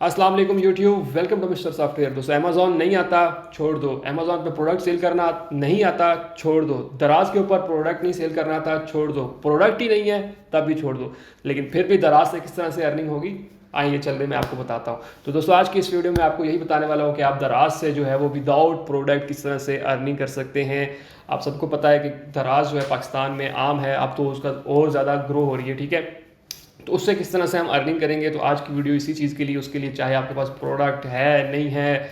अस्सलाम वालेकुम YouTube, welcome to mister software. दोस्तों अमेजोन नहीं आता छोड़ दो, अमेजोन पे प्रोडक्ट सेल करना नहीं आता छोड़ दो, दराज के ऊपर प्रोडक्ट नहीं सेल करना आता छोड़ दो, प्रोडक्ट ही नहीं है तब भी छोड़ दो। लेकिन फिर भी दराज से किस तरह से अर्निंग होगी, आइए चल रहे मैं आपको बताता हूँ। तो दोस्तों आज की इस वीडियो में आपको यही बताने वाला हूँ कि आप दराज से जो है वो विदाउट प्रोडक्ट किस तरह से अर्निंग कर सकते हैं। आप सबको पता है कि दराज जो है पाकिस्तान में आम है, अब तो उसका और ज़्यादा ग्रो हो रही है, ठीक है। तो उससे किस तरह से हम अर्निंग करेंगे, तो आज की वीडियो इसी चीज़ के लिए, उसके लिए चाहे आपके पास प्रोडक्ट है नहीं है,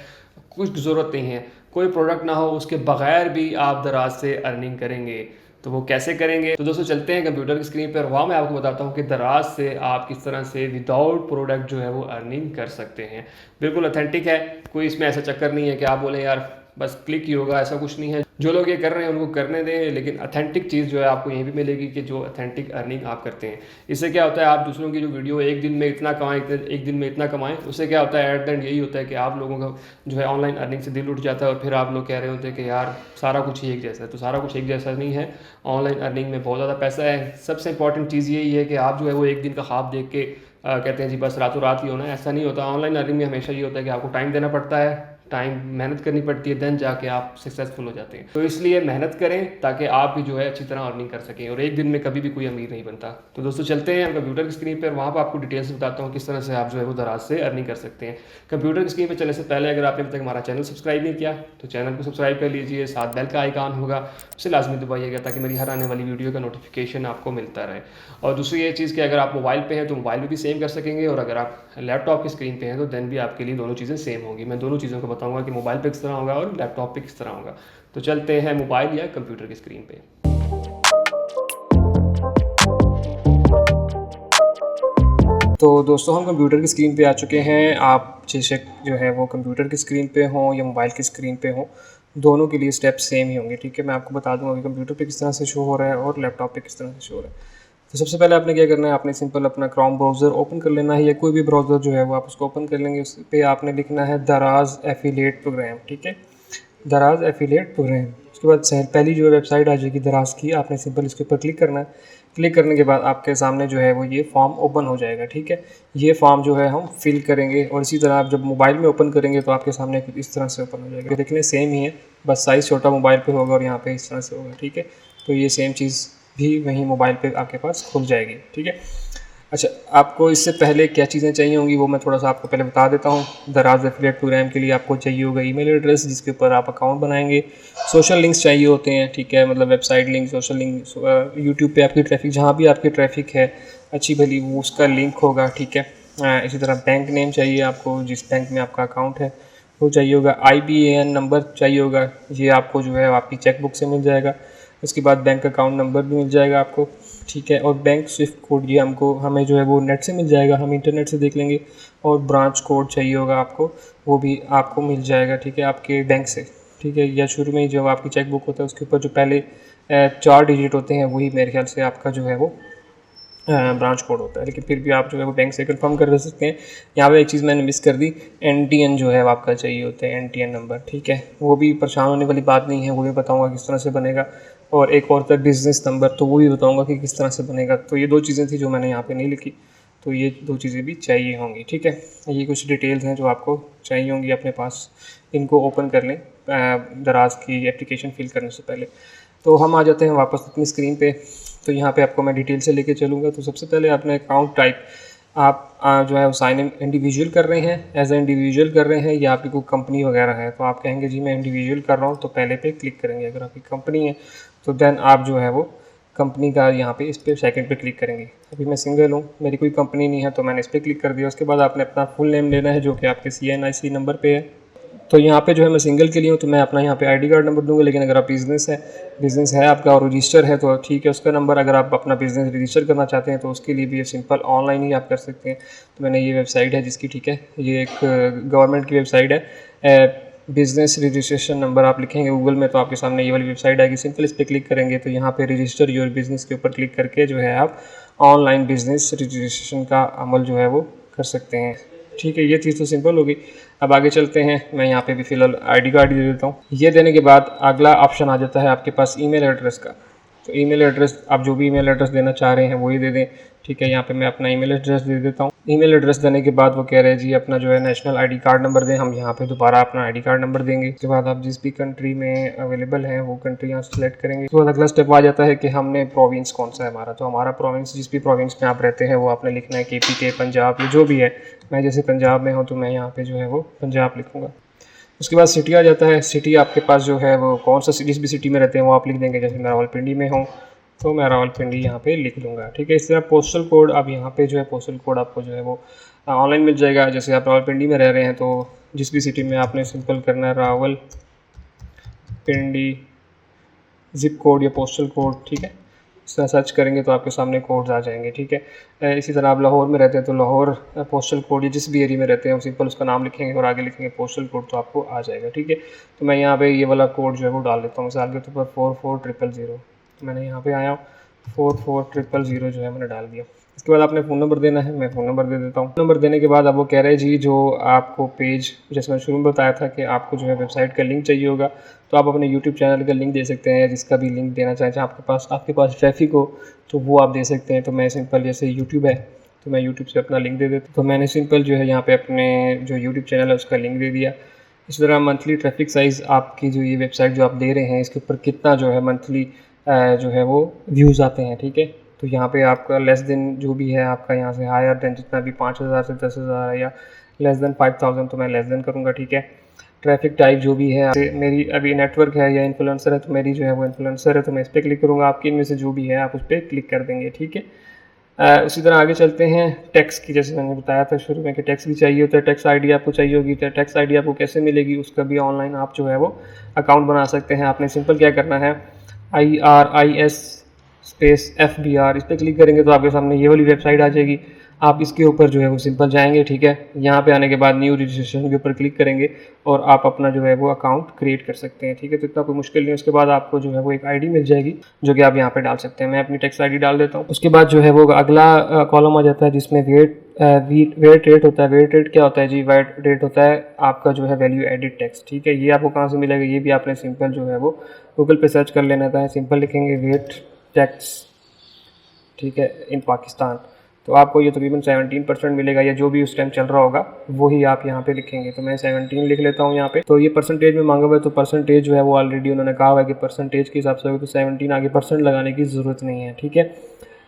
कुछ ज़रूरत नहीं है, कोई प्रोडक्ट ना हो, उसके बगैर भी आप दराज से अर्निंग करेंगे। तो वो कैसे करेंगे, तो दोस्तों चलते हैं कंप्यूटर की स्क्रीन पर, वहाँ मैं आपको बताता हूँ कि दराज से आप किस तरह से विदाउट प्रोडक्ट जो है वो अर्निंग कर सकते हैं। बिल्कुल ऑथेंटिक है, कोई इसमें ऐसा चक्कर नहीं है कि आप बोलें यार बस क्लिक ही होगा, ऐसा कुछ नहीं है। जो लोग ये कर रहे हैं उनको करने दें, लेकिन अथेंटिक चीज़ जो है आपको यहीं भी मिलेगी कि जो अथेंटिक अर्निंग आप करते हैं। इससे क्या होता है, आप दूसरों की जो वीडियो एक दिन में इतना कमाएं, एक दिन में इतना कमाएं, उससे क्या होता है एट द एंड यही होता है कि आप लोगों का जो है ऑनलाइन अर्निंग से दिल उठ जाता है और फिर आप लोग कह रहे होते हैं कि यार सारा कुछ ही एक जैसा है। तो सारा कुछ एक जैसा नहीं है, ऑनलाइन अर्निंग में बहुत ज़्यादा पैसा है। सबसे इंपॉर्टेंट चीज़ यही है कि आप जो है वो एक दिन का ख्वाब देख के कहते हैं जी बस रातों रात ही होना है, ऐसा नहीं होता। ऑनलाइन अर्निंग में हमेशा ये होता है कि आपको टाइम देना पड़ता है, टाइम मेहनत करनी पड़ती है, देन जाके आप सक्सेसफुल हो जाते हैं। तो इसलिए मेहनत करें ताकि आप भी जो है अच्छी तरह अर्निंग कर सकें, और एक दिन में कभी भी कोई अमीर नहीं बनता। तो दोस्तों चलते हैं कंप्यूटर की स्क्रीन पर, वहाँ पर आपको डिटेल्स बताता हूँ किस तरह से आप जो है वो दराज से अर्निंग कर सकते हैं। कंप्यूटर की स्क्रीन पर चलने से पहले अगर आपने अभी तक हमारा चैनल सब्सक्राइब नहीं किया तो चैनल को सब्सक्राइब कर लीजिए, साथ बेल का आइकॉन होगा उसे लाजमी दबाइएगा ताकि मेरी हर आने वाली वीडियो का नोटिफिकेशन आपको मिलता रहे। और दूसरी ये चीज़ कि अगर आप मोबाइल पे हैं तो मोबाइल में भी सेम कर सकेंगे, और अगर आप लैपटॉप की स्क्रीन पे हैं तो देन भी आपके लिए दोनों चीज़ें सेम होंगी। मैं दोनों चीज़ों को बताऊंगा कि मोबाइल पे किस तरह होगा और लैपटॉप पे किस तरह होगा। तो चलते हैं मोबाइल या कंप्यूटर की स्क्रीन पे। तो दोस्तों हम कंप्यूटर की स्क्रीन पे आ चुके हैं। आप जैसे जो है वो कंप्यूटर की स्क्रीन पे हों या मोबाइल की स्क्रीन पे हों, दोनों के लिए स्टेप सेम ही होंगे, ठीक है। मैं आपको बता दूंगा कि कंप्यूटर पे किस तरह से शो हो रहा है और लैपटॉप पे किस तरह से शो हो रहा है। तो सबसे पहले आपने क्या करना है, आपने सिंपल अपना क्रोम ब्राउज़र ओपन कर लेना है, या कोई भी ब्राउज़र जो है वो आप उसको ओपन कर लेंगे। उस पर आपने लिखना है दराज एफिलिएट प्रोग्राम, ठीक है, दराज एफिलिएट प्रोग्राम। उसके बाद पहली जो है वेबसाइट आ जाएगी दराज की, आपने सिंपल इसके ऊपर क्लिक करना है। क्लिक करने के बाद आपके सामने जो है वो ये फॉर्म ओपन हो जाएगा, ठीक है। ये फॉर्म जो है हम फिल करेंगे, और इसी तरह आप जब मोबाइल में ओपन करेंगे तो आपके सामने इस तरह से ओपन हो जाएगा। देखने सेम ही है, बस साइज़ छोटा मोबाइल पे होगा और यहाँ पे इस तरह से होगा, ठीक है। तो ये सेम चीज़ भी वहीं मोबाइल पे आपके पास खुल जाएगी, ठीक है। अच्छा, आपको इससे पहले क्या चीज़ें चाहिए होंगी वो मैं थोड़ा सा आपको पहले बता देता हूँ। दराज एफिलिएट प्रोग्राम के लिए आपको चाहिए होगा ईमेल एड्रेस जिसके ऊपर आप अकाउंट बनाएंगे। सोशल लिंक्स चाहिए होते हैं, ठीक है, मतलब website link, social link, YouTube पे आपकी ट्रैफिक, जहाँ भी आपकी ट्रैफिक है अच्छी भली वो उसका लिंक होगा, ठीक है। इसी तरह बैंक नेम चाहिए आपको, जिस बैंक में आपका अकाउंट है वो चाहिए होगा। IBAN नंबर चाहिए होगा, ये आपको जो है आपकी चेकबुक से मिल जाएगा। उसके बाद बैंक अकाउंट नंबर भी मिल जाएगा आपको, ठीक है। और बैंक स्विफ्ट कोड ये हमें जो है वो नेट से मिल जाएगा, हम इंटरनेट से देख लेंगे। और ब्रांच कोड चाहिए होगा आपको, वो भी आपको मिल जाएगा, ठीक है, आपके बैंक से, ठीक है। या शुरू में ही जब आपकी चेक बुक होता है उसके ऊपर जो पहले 4 डिजिट होते हैं वही मेरे ख्याल से आपका जो है वो ब्रांच कोड होता है, लेकिन फिर भी आप जो है वो बैंक से कंफर्म कर सकते हैं। यहाँ पे एक चीज़ मैंने मिस कर दी, NTN जो है वो आपका चाहिए होता है, NTN नंबर, ठीक है। वो भी परेशान होने वाली बात नहीं है, वो भी बताऊँगा किस तरह से बनेगा। और एक और था बिज़नेस नंबर, तो वो भी बताऊँगा कि किस तरह से बनेगा। तो ये 2 चीज़ें थी जो मैंने यहाँ पर नहीं लिखी, तो ये 2 चीज़ें भी चाहिए होंगी, ठीक है। ये कुछ डिटेल्स हैं जो आपको चाहिए होंगी अपने पास, इनको ओपन कर लें दराज की एप्लीकेशन फिल करने से पहले। तो हम आ जाते हैं वापस अपनी स्क्रीन पे। तो यहाँ पे आपको मैं डिटेल से लेके चलूँगा। तो सबसे पहले आपने अकाउंट टाइप, आप जो है वो साइन इन इंडिविजुअल कर रहे हैं, एज ए इंडिविजुअल कर रहे हैं, या आपकी कोई कंपनी वगैरह है तो आप कहेंगे जी मैं इंडिविजुअल कर रहा हूँ, तो पहले पे क्लिक करेंगे। अगर आपकी कंपनी है तो देन आप जो है वो कंपनी का यहाँ पे इस पर सेकंड पे क्लिक करेंगे। अभी मैं सिंगल हूँ, मेरी कोई कंपनी नहीं है, तो मैंने इस पर क्लिक कर दिया। उसके बाद आपने अपना फुल नेम लेना है जो कि आपके CNIC नंबर पे है। तो यहाँ पे जो है मैं सिंगल के लिए हूँ तो मैं अपना यहाँ पे ID कार्ड नंबर दूंगा, लेकिन अगर आप बिज़नेस है आपका और रजिस्टर है तो ठीक है उसका नंबर। अगर आप अपना बिज़नेस रजिस्टर करना चाहते हैं तो उसके लिए भी ये सिंपल ऑनलाइन ही आप कर सकते हैं। तो मैंने ये वेबसाइट है जिसकी, ठीक है, ये एक गवर्नमेंट की वेबसाइट है। बिज़नेस रजिस्ट्रेशन नंबर आप लिखेंगे गूगल में तो आपके सामने ये वाली वेबसाइट आएगी। सिंपल इस पर क्लिक करेंगे तो यहाँ पे रजिस्टर योर बिज़नेस के ऊपर क्लिक करके जो है आप ऑनलाइन बिज़नेस रजिस्ट्रेशन का अमल जो है वो कर सकते हैं, ठीक है। ये चीज़ तो सिंपल होगी। अब आगे चलते हैं, मैं यहाँ पे भी फ़िलहाल ID कार्ड दे देता हूँ। ये देने के बाद अगला ऑप्शन आ जाता है आपके पास ईमेल एड्रेस का। तो ईमेल एड्रेस आप जो भी ईमेल एड्रेस देना चाह रहे हैं वही दे दें, ठीक है। यहाँ पे मैं अपना ईमेल एड्रेस दे देता हूँ। ईमेल एड्रेस देने के बाद वो कह रहे हैं जी अपना जो है नेशनल आईडी कार्ड नंबर दें। हम यहाँ पे दोबारा अपना आईडी कार्ड नंबर देंगे। उसके बाद आप जिस भी कंट्री में अवेलेबल हैं वो कंट्री यहाँ सेलेक्ट करेंगे। उसके बाद अगला स्टेप आ जाता है कि हमने प्रोविंस कौन सा है हमारा। तो हमारा प्रोविंस जिस भी प्रोविंस में आप रहते हैं वो आपने लिखना है, KPK, पंजाब, ये जो भी है। मैं जैसे पंजाब में हूँ तो मैं यहाँ पर जो है वो पंजाब लिखूँगा। उसके बाद सिटी आ जाता है। सिटी आपके पास जो है वो कौन सा जिस भी सिटी में रहते हैं वो आप लिख देंगे। जैसे मैं रावलपिंडी में हूँ तो मैं रावलपिंडी यहाँ पे लिख लूँगा, ठीक है। इस तरह पोस्टल कोड, अब यहाँ पे जो है पोस्टल कोड आपको जो है वो ऑनलाइन मिल जाएगा। जैसे आप रावलपिंडी में रह रहे हैं तो जिस भी सिटी में आपने सिंपल करना है रावलपिंडी जिप कोड या पोस्टल कोड, ठीक है। इस तरह सर्च करेंगे तो आपके सामने कोड्स आ जाएंगे, ठीक है। इसी तरह आप लाहौर में रहते हैं तो लाहौर पोस्टल कोड, या जिस भी एरिया में रहते हैं वो सिंपल उसका नाम लिखेंगे और आगे लिखेंगे पोस्टल कोड तो आपको आ जाएगा, ठीक है। तो मैं यहाँ पे ये वाला कोड जो है वो डाल देता हूँ। मिसाल के तौर पर 44000, तो मैंने यहाँ पे आया 44000 जो है मैंने डाल दिया। इसके बाद आपने फ़ोन नंबर देना है। मैं फ़ोन नंबर दे देता हूँ। फ़ोन नंबर देने के बाद अब वो कह रहे हैं जी जो आपको पेज, जैसे मैंने शुरू में बताया था कि आपको जो है वेबसाइट का लिंक चाहिए होगा, तो आप अपने यूट्यूब चैनल का लिंक दे सकते हैं। जिसका भी लिंक देना चाहें, चाहे आपके पास ट्रैफिक हो तो वो आप दे सकते हैं। तो मैं सिंपल जैसे यूट्यूब है तो मैं यूट्यूब से अपना लिंक दे देता हूँ। तो मैंने सिंपल जो है यहाँ पे अपने जो यूट्यूब चैनल है उसका लिंक दे दिया। इस तरह मंथली ट्रैफिक साइज़ आपकी जो ये वेबसाइट जो आप दे रहे हैं इसके ऊपर कितना जो है मंथली जो है वो व्यूज़ आते हैं, ठीक है। तो यहाँ पे आपका लेस देन जो भी है आपका यहाँ से हायर देन जितना भी 5000 से 10,000 है, या लेस देन 5000 तो मैं लेस देन करूँगा, ठीक है। ट्रैफिक टाइप जो भी है, मेरी अभी नेटवर्क है या इन्फ्लुएंसर है तो मेरी जो है वो इन्फ्लुएंसर है तो मैं इस पर क्लिक करूँगा। आपकी इनमें से जो भी है आप उस पर क्लिक कर देंगे, ठीक है। उसी तरह आगे चलते हैं टैक्स की। जैसे मैंने बताया था शुरू में कि टैक्स भी चाहिए होता है। टैक्स आईडी आपको चाहिए होगी। तो टैक्स आईडी आपको कैसे मिलेगी उसका भी ऑनलाइन आप जो है वो अकाउंट बना सकते हैं। आपने सिंपल क्या करना है, IRIS स्पेस FBR इस पर क्लिक करेंगे तो आपके सामने ये वाली वेबसाइट आ जाएगी। आप इसके ऊपर जो है वो सिंपल जाएंगे, ठीक है। यहाँ पे आने के बाद न्यू रजिस्ट्रेशन के ऊपर क्लिक करेंगे और आप अपना जो है वो अकाउंट क्रिएट कर सकते हैं, ठीक है। तो इतना कोई मुश्किल नहीं है। उसके बाद आपको जो है वो एक आईडी मिल जाएगी जो कि आप यहाँ पे डाल सकते हैं। मैं अपनी टैक्स आईडी डाल देता हूँ। उसके बाद जो है वो अगला कॉलम आ जाता है जिसमें वेट रेट होता है। वेट रेट क्या होता है जी? वेट रेट होता है आपका जो है वैल्यू एडिड टैक्स, ठीक है। ये आपको कहाँ से मिलेगा? ये भी आपने सिंपल जो है वो गूगल पे सर्च कर लेना था। सिंपल लिखेंगे वेट टैक्स, ठीक है, इन पाकिस्तान, तो आपको ये तकरीबन 17% मिलेगा, या जो भी उस टाइम चल रहा होगा वही आप यहाँ पे लिखेंगे। तो मैं 17 लिख लेता हूँ यहाँ पे। तो ये परसेंटेज में मांगा हुआ है तो परसेंटेज जो है वो ऑलरेडी उन्होंने कहा हुआ है कि परसेंटेज के हिसाब से होगा, तो 17 आगे परसेंट लगाने की ज़रूरत नहीं है, ठीक है।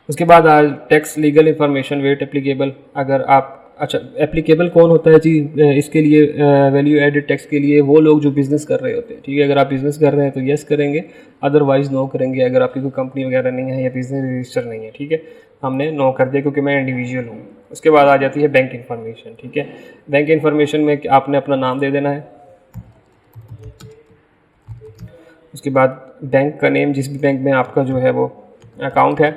उसके बाद tax legal information VAT applicable. अगर आप अच्छा एप्लीकेबल कौन होता है जी इसके लिए? वैल्यू एडेड टैक्स के लिए वो लोग जो बिज़नेस कर रहे होते हैं, ठीक है। अगर आप बिज़नेस कर रहे हैं तो येस करेंगे, अदरवाइज़ नो करेंगे। अगर आपकी कोई कंपनी वगैरह नहीं है या बिज़नेस रजिस्टर नहीं है, ठीक है, हमने नो कर दिया क्योंकि मैं इंडिविजुअल हूँ। उसके बाद आ जाती है बैंक इन्फॉर्मेशन, ठीक है। बैंक इन्फॉर्मेशन में आपने अपना नाम दे देना है। उसके बाद बैंक का नेम, जिस भी बैंक में आपका जो है वो अकाउंट है,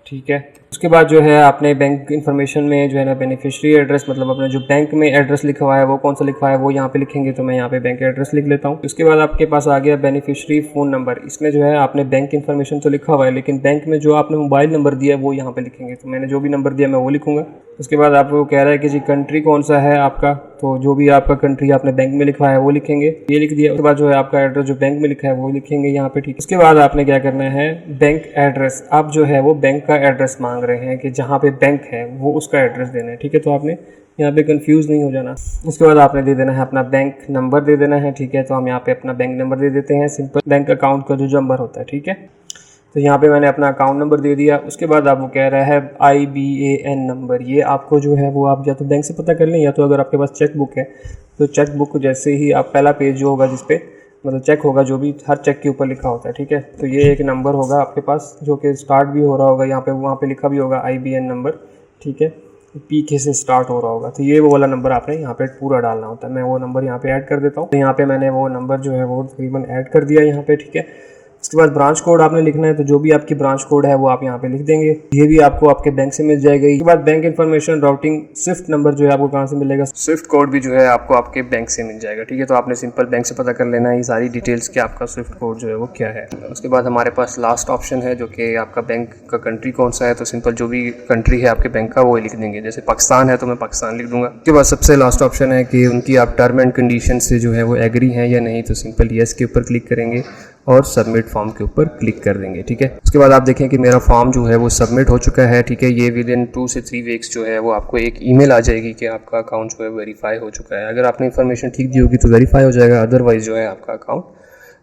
ठीक है। उसके बाद जो है आपने बैंक इन्फॉर्मेशन में जो है ना बेनिफिशियरी एड्रेस, मतलब अपना जो बैंक में एड्रेस लिखा हुआ है वो कौन सा लिखा है वो यहाँ पे लिखेंगे। तो मैं यहाँ पे बैंक एड्रेस लिख लेता हूँ। उसके बाद आपके पास आ गया बेनिफिशियरी फ़ोन नंबर। इसमें जो है आपने बैंक इन्फॉर्मेशन तो लिखा हुआ है लेकिन बैंक में जो आपने मोबाइल नंबर दिया है वो यहाँ पे लिखेंगे। तो मैंने जो भी नंबर दिया मैं वो लिखूँगा। उसके बाद आपको कह रहा है कि जी कंट्री कौन सा है आपका, तो जो भी आपका कंट्री आपने बैंक में लिखा है वो लिखेंगे, ये लिख दिया। उसके बाद जो है आपका एड्रेस जो बैंक में लिखा है वो लिखेंगे यहाँ पे, ठीक। उसके बाद आपने क्या करना है, बैंक एड्रेस। आप जो है वो बैंक का एड्रेस मांग रहे हैं कि जहाँ पे बैंक है वो उसका एड्रेस देना है, ठीक है। तो आपने यहाँ पे कंफ्यूज नहीं हो जाना। उसके बाद आपने दे देना है अपना बैंक नंबर दे देना है, ठीक है। तो हम यहाँ पे अपना बैंक नंबर दे देते हैं, सिंपल बैंक अकाउंट का जो नंबर होता है, ठीक है। तो यहाँ पे मैंने अपना अकाउंट नंबर दे दिया। उसके बाद आपको कह रहा है IBAN नंबर। ये आपको जो है वो आप या तो बैंक से पता कर लें या तो अगर आपके पास चेक बुक है तो चेक बुक जैसे ही आप पहला पेज जो होगा जिसपे मतलब चेक होगा, जो भी हर चेक के ऊपर लिखा होता है, ठीक है। तो ये एक नंबर होगा आपके पास जो कि स्टार्ट भी हो रहा होगा यहाँ पे, वहाँ पे लिखा भी होगा IBAN नंबर, ठीक है, PK से स्टार्ट हो रहा होगा। तो ये वो वाला नंबर आपने यहाँ पे पूरा डालना होता है। मैं वो नंबर यहाँ पे ऐड कर देता हूँ। तो यहाँ पे मैंने वो नंबर जो है वो तकरीबन ऐड कर दिया यहाँ पे, ठीक है। उसके बाद ब्रांच कोड आपने लिखना है, तो जो भी आपकी ब्रांच कोड है वो आप यहाँ पे लिख देंगे। ये भी आपको आपके बैंक से मिल जाएगा। इसके बाद bank information routing Swift number जो है आपको कहाँ से मिलेगा? स्विफ्ट कोड भी जो है आपको आपके बैंक से मिल जाएगा, ठीक है। तो आपने सिंपल बैंक से पता कर लेना है ये सारी डिटेल्स कि आपका स्विफ्ट कोड जो है वो क्या है। उसके बाद हमारे पास लास्ट ऑप्शन है जो कि आपका बैंक का कंट्री कौन सा है। तो सिंपल जो भी कंट्री है आपके बैंक का वो लिख देंगे। जैसे पाकिस्तान है तो मैं पाकिस्तान लिख दूंगा। उसके बाद सबसे लास्ट ऑप्शन है कि उनकी आप टर्म एंड कंडीशन से जो है वो एग्री हैं या नहीं। तो सिंपल येस के ऊपर क्लिक करेंगे और सबमिट फॉर्म के ऊपर क्लिक कर देंगे। ठीक है, उसके बाद आप देखें कि मेरा फॉर्म जो है वो सबमिट हो चुका है। ठीक है, ये विद इन 2 से 3 वीक्स जो है वो आपको एक ईमेल आ जाएगी कि आपका अकाउंट जो है वेरीफाई हो चुका है। अगर आपने इन्फॉर्मेशन ठीक दी होगी तो वेरीफाई हो जाएगा, अदरवाइज जो है आपका अकाउंट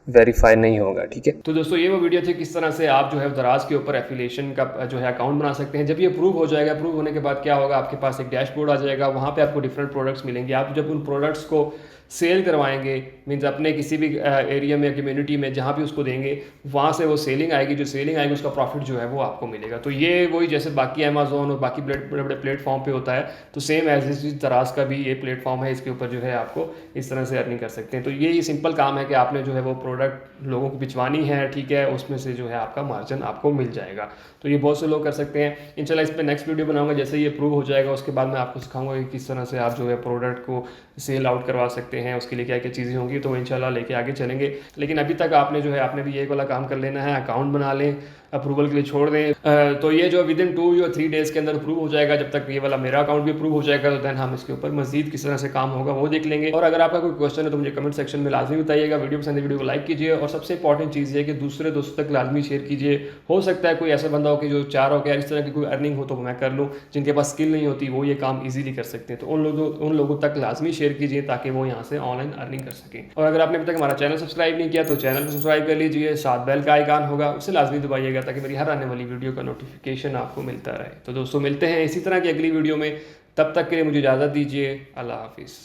वेरीफाई नहीं होगा। ठीक है, तो दोस्तों ये वो वीडियो थी किस तरह से आप जो है दराज के ऊपर एफिलिएशन का जो है अकाउंट बना सकते हैं। जब ये अप्रूव हो जाएगा, अप्रूव होने के बाद क्या होगा, आपके पास एक डैशबोर्ड आ जाएगा, वहाँ पे आपको डिफरेंट प्रोडक्ट्स मिलेंगे। आप जब उन प्रोडक्ट्स को सेल करवाएंगे, मीन्स अपने किसी भी एरिया में, कम्युनिटी में जहाँ भी उसको देंगे, वहाँ से वो सेलिंग आएगी, जो सेलिंग आएगी उसका प्रॉफिट जो है वो आपको मिलेगा। तो ये वही जैसे बाकी अमेजोन और बाकी बड़े बड़े प्लेटफॉर्म पे होता है, तो सेम एज इज दराज का भी ये प्लेटफॉर्म है, इसके ऊपर जो है आपको इस तरह से अर्निंग कर सकते हैं। तो ये सिंपल काम है कि आपने जो है वो प्रोडक्ट लोगों को भिजवानी है, ठीक है, उसमें से जो है आपका मार्जिन आपको मिल जाएगा। तो ये बहुत से लोग कर सकते हैं। इंशाल्लाह इस पर नेक्स्ट वीडियो बनाऊंगा, जैसे ये अप्रूव हो जाएगा उसके बाद मैं आपको सिखाऊंगा कि किस तरह से आप जो है प्रोडक्ट को सेल आउट करवा सकते हैं, उसके लिए क्या क्या चीज़ें होंगी, तो इंशाल्लाह लेके आगे चलेंगे। लेकिन अभी तक आपने जो है आपने भी ये वाला काम कर लेना है, अकाउंट बना लें, अप्रूवल के लिए छोड़ दें। तो ये जो विद इन 2 या 3 डेज़ के अंदर अप्रूव हो जाएगा। जब तक ये वाला मेरा अकाउंट भी अप्रूव हो जाएगा तो दैन हम इसके ऊपर मजीद किस तरह से काम होगा वो देख लेंगे। और अगर आपका कोई क्वेश्चन है तो मुझे कमेंट सेक्शन में लाजमी बताइएगा। वीडियो पसंद है वीडियो को लाइक कीजिए, और सबसे इंपॉर्टेंट चीज़ है कि दूसरे दोस्तों तक लाजमी शेयर कीजिए। हो सकता है कोई ऐसा बंदा हो कि जो चाह रहा हो कि यार इस तरह की कोई अर्निंग हो तो मैं कर लूँ, जिनके पास स्किल नहीं होती वो ये काम ईजिली कर सकते हैं। तो उन लोगों तक लाजमी शेयर कीजिए ताकि वो यहाँ से ऑनलाइन अर्निंग कर सकें। और अगर आपने अभी तक हमारा चैनल सब्सक्राइब नहीं किया तो चैनल को सब्सक्राइब कर लीजिए, साथ बेल का आइकन होगा उसे लाजमी दबाइएगा ताकि मेरी हर आने वाली वीडियो का नोटिफिकेशन आपको मिलता रहे। तो दोस्तों मिलते हैं इसी तरह की अगली वीडियो में, तब तक के लिए मुझे इजाज़त दीजिए। अल्लाह हाफिज़।